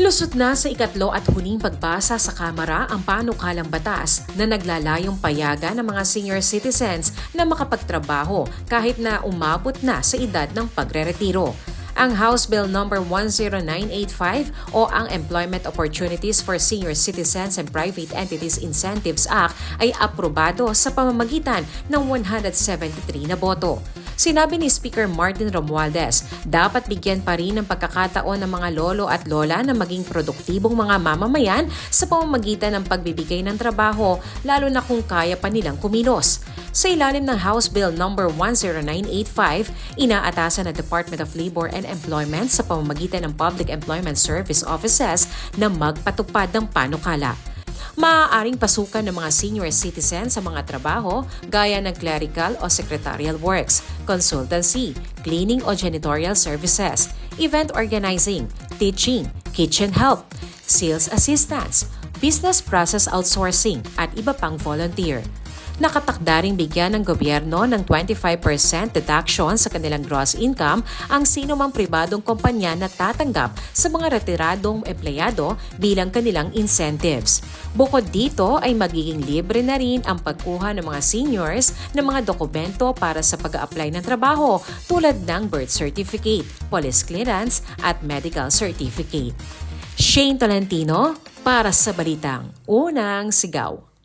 Lusot na sa ikatlo at huling pagbasa sa Kamara ang panukalang batas na naglalayong payagan ng mga senior citizens na makapagtrabaho kahit na umabot na sa edad ng pagreretiro. Ang House Bill No. 10985 o ang Employment Opportunities for Senior Citizens and Private Entities Incentives Act ay aprobado sa pamamagitan ng 173 na boto. Sinabi ni Speaker Martin Romualdez, dapat bigyan pa rin ng pagkakataon ng mga lolo at lola na maging produktibong mga mamamayan sa pamamagitan ng pagbibigay ng trabaho, lalo na kung kaya pa nilang kumilos. Sa ilalim ng House Bill No. 10985, inaatasan ng Department of Labor and Employment sa pamamagitan ng Public Employment Service Offices na magpatupad ng panukala. Maaaring pasukan ng mga senior citizens sa mga trabaho gaya ng clerical o secretarial works, consultancy, cleaning o janitorial services, event organizing, teaching, kitchen help, sales assistance, business process outsourcing at iba pang volunteer. Nakatakda ring bigyan ng gobyerno ng 25% deduction sa kanilang gross income ang sino mang pribadong kumpanya na tatanggap sa mga retiradong empleyado bilang kanilang incentives. Bukod dito ay magiging libre na rin ang pagkuha ng mga seniors ng mga dokumento para sa pag-a-apply ng trabaho tulad ng birth certificate, police clearance at medical certificate. Shane Tolentino para sa Balitang Unang Sigaw.